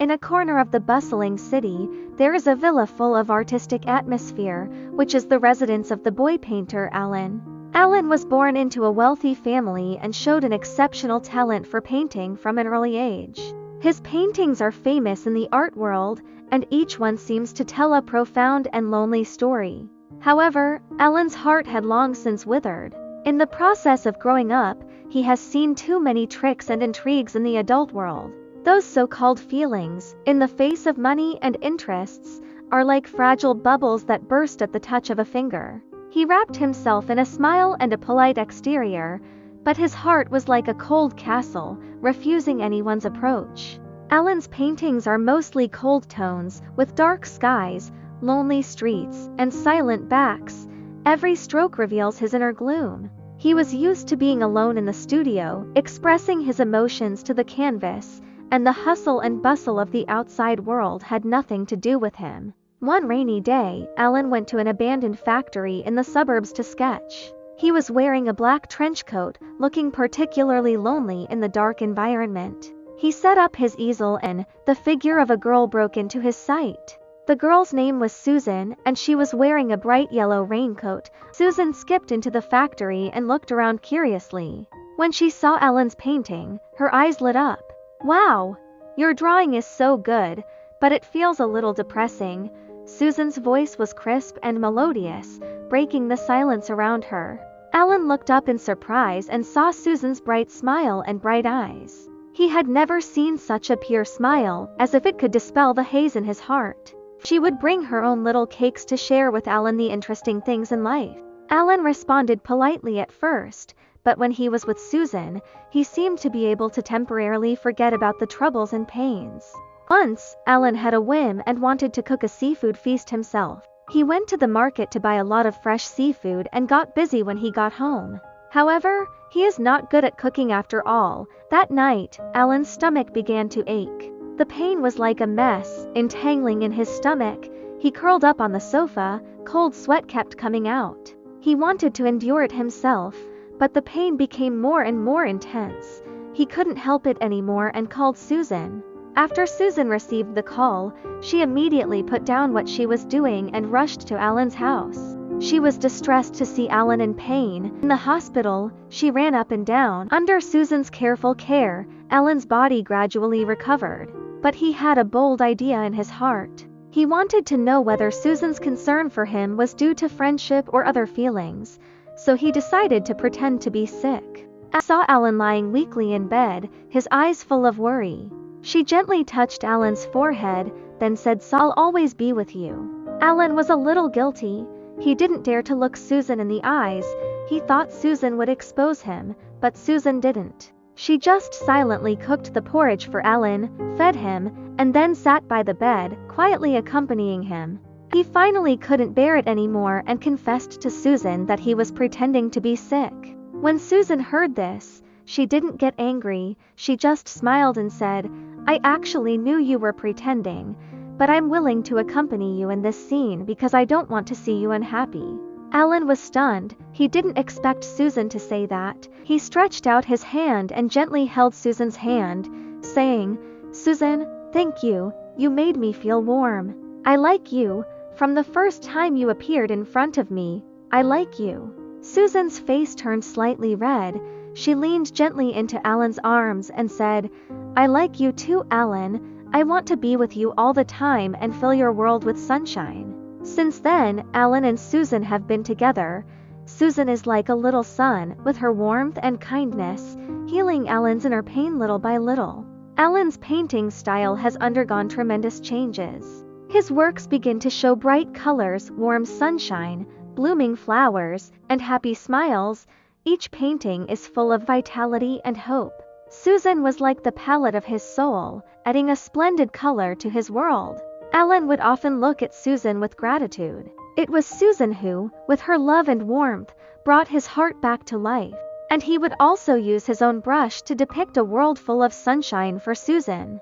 In a corner of the bustling city, there is a villa full of artistic atmosphere, which is the residence of the boy painter Alan. Alan was born into a wealthy family and showed an exceptional talent for painting from an early age. His paintings are famous in the art world, and each one seems to tell a profound and lonely story. However, Alan's heart had long since withered. In the process of growing up, he has seen too many tricks and intrigues in the adult world. Those so-called feelings, in the face of money and interests, are like fragile bubbles that burst at the touch of a finger. He wrapped himself in a smile and a polite exterior, but his heart was like a cold castle, refusing anyone's approach. Alan's paintings are mostly cold tones, with dark skies, lonely streets, and silent backs. Every stroke reveals his inner gloom. He was used to being alone in the studio, expressing his emotions to the canvas, and the hustle and bustle of the outside world had nothing to do with him. One rainy day, Alan went to an abandoned factory in the suburbs to sketch. He was wearing a black trench coat, looking particularly lonely in the dark environment. He set up his easel and the figure of a girl broke into his sight. The girl's name was Susan, and she was wearing a bright yellow raincoat. Susan skipped into the factory and looked around curiously. When she saw Alan's painting, her eyes lit up. "Wow! Your drawing is so good, but it feels a little depressing." Susan's voice was crisp and melodious, breaking the silence around her. Alan looked up in surprise and saw Susan's bright smile and bright eyes. He had never seen such a pure smile, as if it could dispel the haze in his heart. She would bring her own little cakes to share with Alan the interesting things in life. Alan responded politely at first, but when he was with Susan, he seemed to be able to temporarily forget about the troubles and pains. Once, Alan had a whim and wanted to cook a seafood feast himself. He went to the market to buy a lot of fresh seafood and got busy when he got home. However, he is not good at cooking after all. That night, Alan's stomach began to ache. The pain was like a mess, entangling in his stomach. He curled up on the sofa, cold sweat kept coming out. He wanted to endure it himself, but the pain became more and more intense. He couldn't help it anymore and called Susan. After Susan received the call, she immediately put down what she was doing and rushed to Alan's house. She was distressed to see Alan in pain. In the hospital, she ran up and down. Under Susan's careful care, Alan's body gradually recovered. But he had a bold idea in his heart. He wanted to know whether Susan's concern for him was due to friendship or other feelings, so he decided to pretend to be sick. I saw Alan lying weakly in bed, his eyes full of worry. She gently touched Alan's forehead, then said, "I'll always be with you." Alan was a little guilty. He didn't dare to look Susan in the eyes. He thought Susan would expose him, but Susan didn't. She just silently cooked the porridge for Alan, fed him, and then sat by the bed, quietly accompanying him. He finally couldn't bear it anymore and confessed to Susan that he was pretending to be sick. When Susan heard this, she didn't get angry. She just smiled and said, "I actually knew you were pretending, but I'm willing to accompany you in this scene because I don't want to see you unhappy." Alan was stunned. He didn't expect Susan to say that. He stretched out his hand and gently held Susan's hand, saying, "Susan, thank you. You made me feel warm. I like you. From the first time you appeared in front of me, I like you." Susan's face turned slightly red. She leaned gently into Alan's arms and said, "I like you too, Alan. I want to be with you all the time and fill your world with sunshine." Since then, Alan and Susan have been together. Susan is like a little sun, with her warmth and kindness, healing Alan's inner pain little by little. Alan's painting style has undergone tremendous changes. His works begin to show bright colors, warm sunshine, blooming flowers, and happy smiles. Each painting is full of vitality and hope. Susan was like the palette of his soul, adding a splendid color to his world. Alan would often look at Susan with gratitude. It was Susan who, with her love and warmth, brought his heart back to life. And he would also use his own brush to depict a world full of sunshine for Susan.